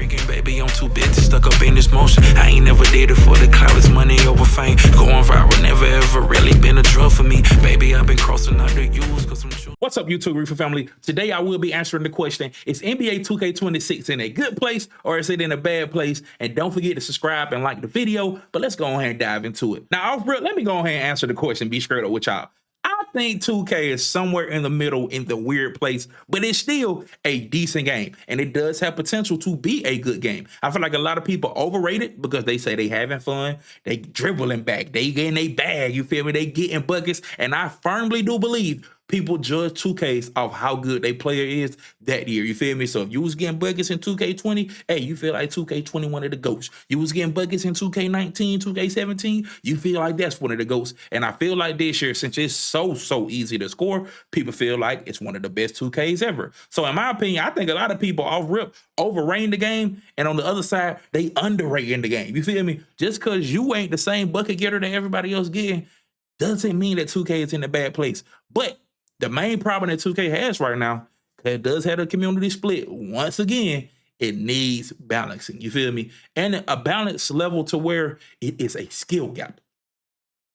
freaking baby, I'm too busy, stuck up in this motion. I ain't never did it for the clout, it's money over fame. Going viral, never ever really been a drug for me. Baby, I've been crossing out the U's cause I'm sure. What's up, YouTube Reefer family? Today I will be answering the question, is NBA 2K26 in a good place or is it in a bad place? And don't forget to subscribe and like the video, but let's go ahead and dive into it. Now, let me go ahead and answer the question, be straight up with y'all. I think 2K is somewhere in the middle in the weird place, but it's still a decent game. And it does have potential to be a good game. I feel like a lot of people overrate it because they say they having fun. They dribbling back. They getting a bag. You feel me? They getting buckets. And I firmly do believe people judge 2Ks off how good their player is that year. You feel me? So if you was getting buckets in 2K20, hey, you feel like 2K20 one of the GOATs. You was getting buckets in 2K19, 2K17, you feel like that's one of the GOATs. And I feel like this year, since it's so easy to score, people feel like it's one of the best 2Ks ever. So in my opinion, I think a lot of people off rip overrating the game, and on the other side, they underrating the game. You feel me? Just because you ain't the same bucket getter that everybody else getting doesn't mean that 2K is in a bad place. But the main problem that 2K has right now, it does have a community split. Once again, it needs balancing. You feel me? And a balance level to where it is a skill gap.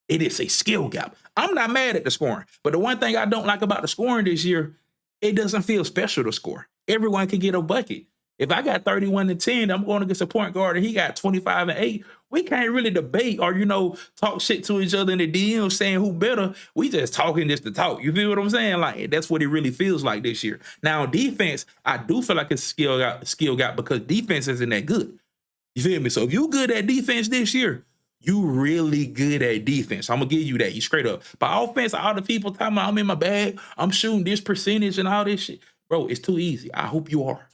It is a skill gap. I'm not mad at the scoring, but the one thing I don't like about the scoring this year, it doesn't feel special to score. Everyone can get a bucket. If I got 31-10, I'm going against a point guard and he got 25-8. We can't really debate or, talk shit to each other in the DM saying who better. We just talking just to talk. You feel what I'm saying? Like, that's what it really feels like this year. Now, defense, I do feel like it's skill gap because defense isn't that good. You feel me? So if you good at defense this year, you really good at defense. I'm going to give you that. You straight up. But offense, all the people talking about I'm in my bag, I'm shooting this percentage and all this shit. Bro, it's too easy. I hope you are.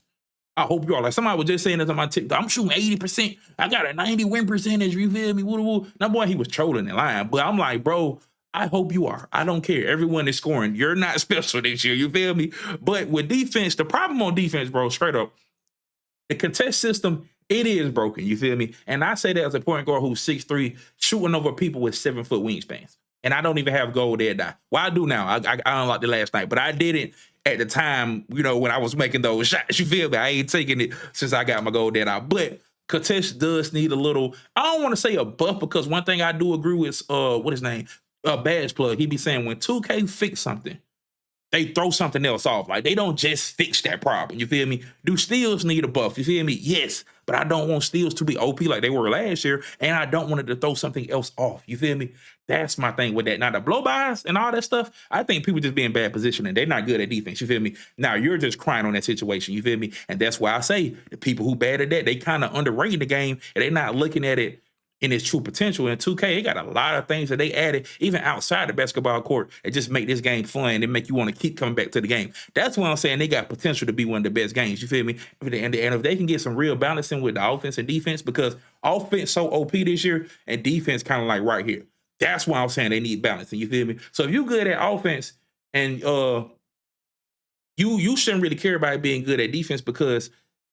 I hope you are. Like somebody was just saying this on my TikTok. I'm shooting 80%. I got a 90 win percentage. You feel me? Woo-woo. Now, boy, he was trolling and lying. But I'm like, bro, I hope you are. I don't care. Everyone is scoring. You're not special this year. You feel me? But with defense, the problem on defense, bro, straight up, the contest system, it is broken. You feel me? And I say that as a point guard who's 6'3", shooting over people with 7-foot wingspans. And I don't even have gold there die. Well, I do now. I unlocked it last night, but I didn't at the time, when I was making those shots. You feel me? I ain't taking it since I got my gold there out. But contest does need a little, I don't want to say a buff, because one thing I do agree with, what his name? Badge Plug. He be saying when 2K fix something, they throw something else off. Like, they don't just fix that problem. You feel me? Do steals need a buff? You feel me? Yes. But I don't want steals to be OP like they were last year. And I don't want it to throw something else off. You feel me? That's my thing with that. Now, the blow-bys and all that stuff, I think people just be in bad position and they're not good at defense. You feel me? Now, you're just crying on that situation. You feel me? And that's why I say the people who bad at that, they kind of underrating the game and they're not looking at it in its true potential. In 2K, they got a lot of things that they added, even outside the basketball court, that just make this game fun and make you want to keep coming back to the game. That's why I'm saying they got potential to be one of the best games. You feel me? And if they can get some real balancing with the offense and defense, because offense so OP this year and defense kind of like right here. That's why I'm saying they need balancing. You feel me? So if you're good at offense and you shouldn't really care about being good at defense, because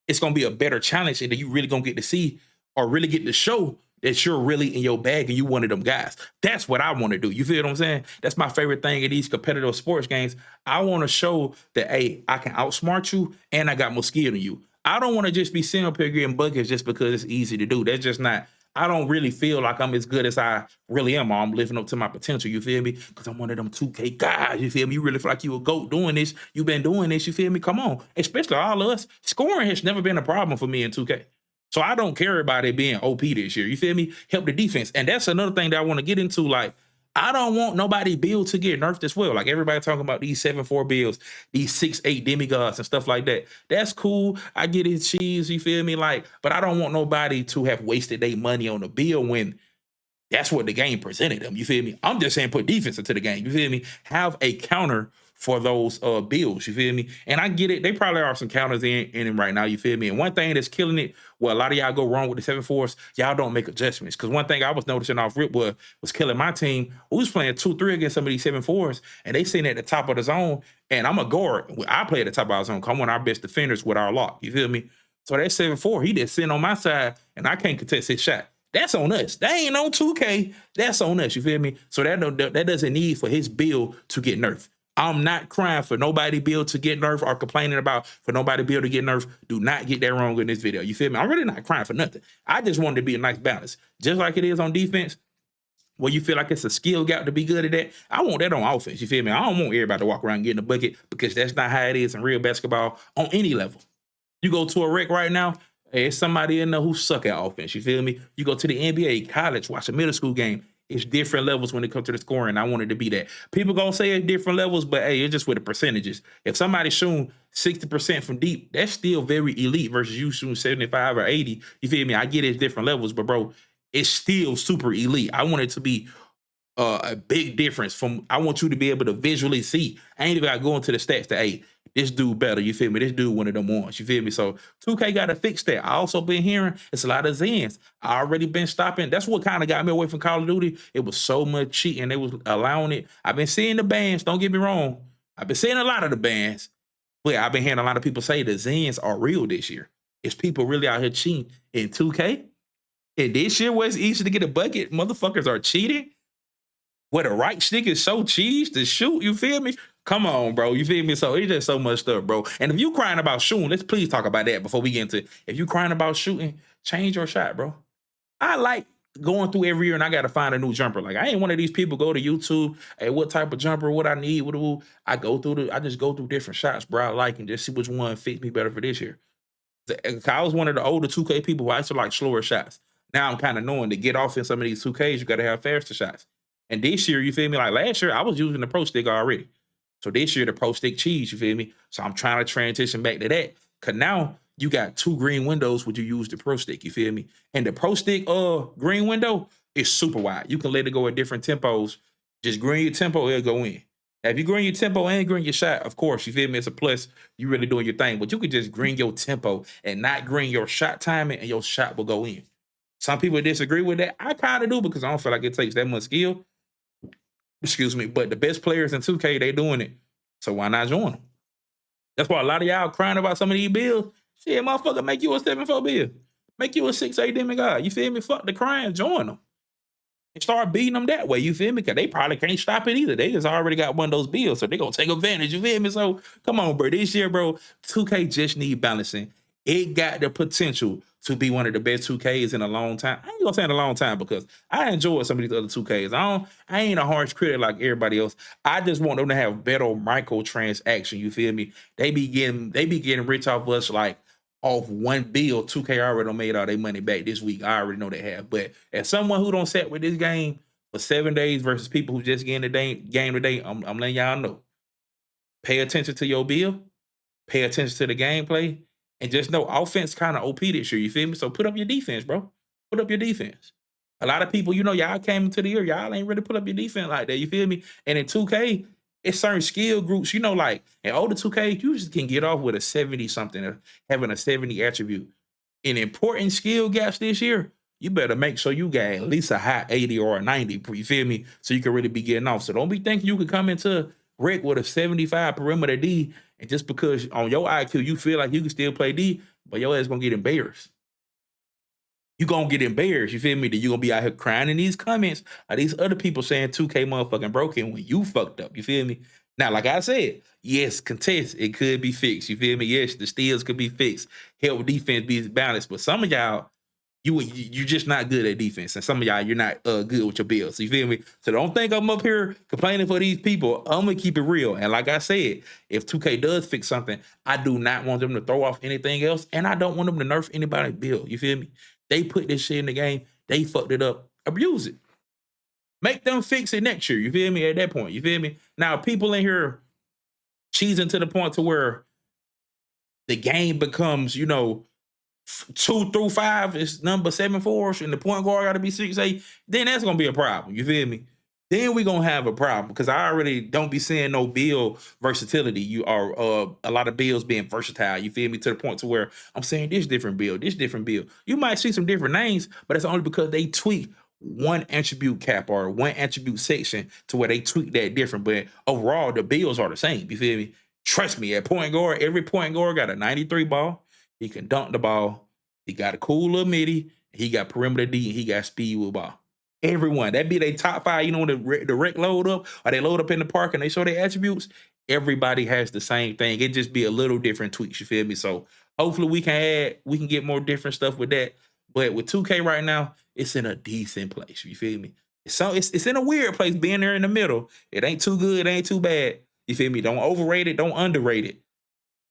it's going to be a better challenge and then you really going to get to see or really get to show that you're really in your bag and you one of them guys. That's what I want to do. You feel what I'm saying? That's my favorite thing in these competitive sports games. I want to show that, hey, I can outsmart you and I got more skill than you. I don't want to just be sitting up here getting buckets just because it's easy to do. That's just not, I don't really feel like I'm as good as I really am, or I'm living up to my potential. You feel me? Because I'm one of them 2K guys. You feel me? You really feel like you a GOAT doing this. You've been doing this. You feel me? Come on. Especially all of us. Scoring has never been a problem for me in 2K. So I don't care about it being OP this year. You feel me? Help the defense. And that's another thing that I want to get into. Like, I don't want nobody build to get nerfed as well. Like, everybody talking about these 7-4 builds, these 6-8 demigods and stuff like that. That's cool. I get it, cheese. You feel me? Like, but I don't want nobody to have wasted their money on a build when that's what the game presented them. You feel me? I'm just saying put defense into the game. You feel me? Have a counter for those builds, you feel me? And I get it. They probably are some counters in it right now, you feel me? And one thing that's killing it, well, a lot of y'all go wrong with the 7-4s, y'all don't make adjustments. Because one thing I was noticing off rip was killing my team. We was playing 2-3 against some of these 7-4s, and they sitting at the top of the zone, and I'm a guard. I play at the top of our zone. I'm one of our best defenders with our lock, you feel me? So that 7-4, he just sitting on my side, and I can't contest his shot. That's on us. That ain't on 2K. That's on us, you feel me? So that doesn't need for his build to get nerfed. I'm not crying for nobody build to get nerfed or complaining about for nobody build to get nerfed. Do not get that wrong in this video. You feel me? I'm really not crying for nothing. I just wanted to be a nice balance. Just like it is on defense, where you feel like it's a skill gap to be good at that. I want that on offense. You feel me? I don't want everybody to walk around getting the bucket because that's not how it is in real basketball on any level. You go to a rec right now, there's somebody in there who suck at offense. You feel me? You go to the NBA, college, watch a middle school game. It's different levels when it comes to the scoring. I wanted to be that. People gonna say it's different levels, but hey, it's just with the percentages. If somebody's shooting 60% from deep, that's still very elite versus you shooting 75 or 80. You feel me? I get it's different levels, but bro, it's still super elite. I want it to be a big difference from. I want you to be able to visually see. I ain't even got to go into the stats to, hey, this dude better. You feel me? This dude one of them ones. You feel me? So 2K got to fix that. I also been hearing it's a lot of Zens. I already been stopping. That's what kind of got me away from Call of Duty. It was so much cheating. They was allowing it. I've been seeing the bans. Don't get me wrong. I've been seeing a lot of the bans, but I've been hearing a lot of people say the Zens are real this year. It's people really out here cheating in 2K. And this year where it's easy to get a bucket, motherfuckers are cheating. Where the right stick is so cheese to shoot, you feel me? Come on, bro. You feel me? So it's just so much stuff, bro. And if you crying about shooting, let's please talk about that before we get into it. If you crying about shooting, change your shot, bro. I like going through every year and I got to find a new jumper. Like, I ain't one of these people go to YouTube, hey, what type of jumper, what I need, I just go through different shots, bro, I like, and just see which one fits me better for this year. I was one of the older 2K people who I used to like slower shots. Now I'm kind of knowing to get off in some of these 2Ks, you got to have faster shots. And this year, you feel me? Like last year, I was using the Pro Stick already. So this year, the Pro Stick cheese, you feel me? So I'm trying to transition back to that. Because now you got 2 green windows when you use the Pro Stick, you feel me? And the Pro Stick green window is super wide. You can let it go at different tempos. Just green your tempo, it'll go in. Now, if you green your tempo and green your shot, of course, you feel me? It's a plus. You really doing your thing. But you can just green your tempo and not green your shot timing, and your shot will go in. Some people disagree with that. I kind of do because I don't feel like it takes that much skill. Excuse me. But the best players in 2K, they doing it. So why not join them? That's why a lot of y'all crying about some of these builds. Shit, motherfucker, make you a 7-4 build. Make you a 6-8 demigod. You feel me? Fuck the crying. Join them. And start beating them that way. You feel me? Because they probably can't stop it either. They just already got one of those builds. So they going to take advantage. You feel me? So come on, bro. This year, bro, 2K just need balancing. It got the potential to be one of the best 2Ks in a long time. I ain't gonna say in a long time because I enjoy some of these other 2Ks. I ain't a harsh critic like everybody else. I just want them to have better microtransaction. You feel me? They be getting rich off us like off one bill. 2K already done made all their money back this week. I already know they have. But as someone who don't set with this game for 7 days versus people who just get in the game today, I'm letting y'all know. Pay attention to your bill. Pay attention to the gameplay. And just know offense kind of OP this year, you feel me? So put up your defense, bro. Put up your defense. A lot of people, y'all came into the year, y'all ain't really put up your defense like that, you feel me? And in 2K, it's certain skill groups, like in older 2K, you just can get off with a 70-something, having a 70 attribute. In important skill gaps this year, you better make sure you got at least a high 80 or a 90, you feel me? So you can really be getting off. So don't be thinking you can come into rec with a 75 perimeter D, and just because on your IQ you feel like you can still play D, but your ass gonna get embarrassed. You gonna get embarrassed, you feel me? That you gonna be out here crying in these comments of these other people saying 2K motherfucking broken when you fucked up, you feel me? Now, like I said, yes, contest, it could be fixed, you feel me? Yes, the steals could be fixed, help defense be balanced, but some of y'all, you just not good at defense, and some of y'all, you're not good with your builds. You feel me? So don't think I'm up here complaining for these people. I'm gonna keep it real. And like I said, if 2K does fix something, I do not want them to throw off anything else, and I don't want them to nerf anybody's build. You feel me? They put this shit in the game. They fucked it up. Abuse it. Make them fix it next year. You feel me? At that point, you feel me? Now, people in here cheesing to the point to where the game becomes, 2 through 5 is number 7-4, and the point guard got to be 6-8, then that's going to be a problem. You feel me? Then we going to have a problem because I already don't be seeing no build versatility. You are a lot of builds being versatile. You feel me? To the point to where I'm saying this different build, this different build. You might see some different names, but it's only because they tweak one attribute cap or one attribute section to where they tweak that different. But overall, the builds are the same. You feel me? Trust me, at point guard, every point guard got a 93 ball. He can dunk the ball. He got a cool little midi. He got perimeter D, and he got speed with ball. Everyone. That be their top 5, you know, when the rec load up or they load up in the park and they show their attributes, everybody has the same thing. It just be a little different tweaks, you feel me? So hopefully we can get more different stuff with that. But with 2K right now, it's in a decent place, you feel me? So it's in a weird place being there in the middle. It ain't too good, it ain't too bad. You feel me? Don't overrate it, don't underrate it.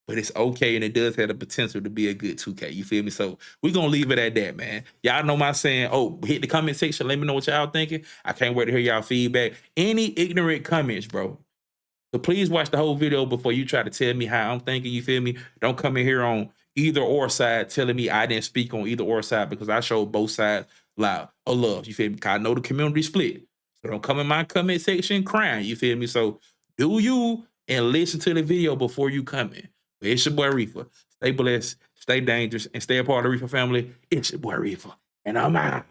But it's okay, and it does have the potential to be a good 2K. You feel me? So we're gonna leave it at that, man. Y'all know my saying. Oh, hit the comment section. Let me know what y'all thinking. I can't wait to hear y'all feedback. Any ignorant comments, bro. So please watch the whole video before you try to tell me how I'm thinking. You feel me? Don't come in here on either or side telling me I didn't speak on either or side, because I showed both sides loud of love. You feel me? Cause I know the community split. So don't come in my comment section crying. You feel me? So do you and listen to the video before you come in. But it's your boy Reefer. Stay blessed, stay dangerous, and stay a part of the Reefer family. It's your boy Reefer, and I'm out.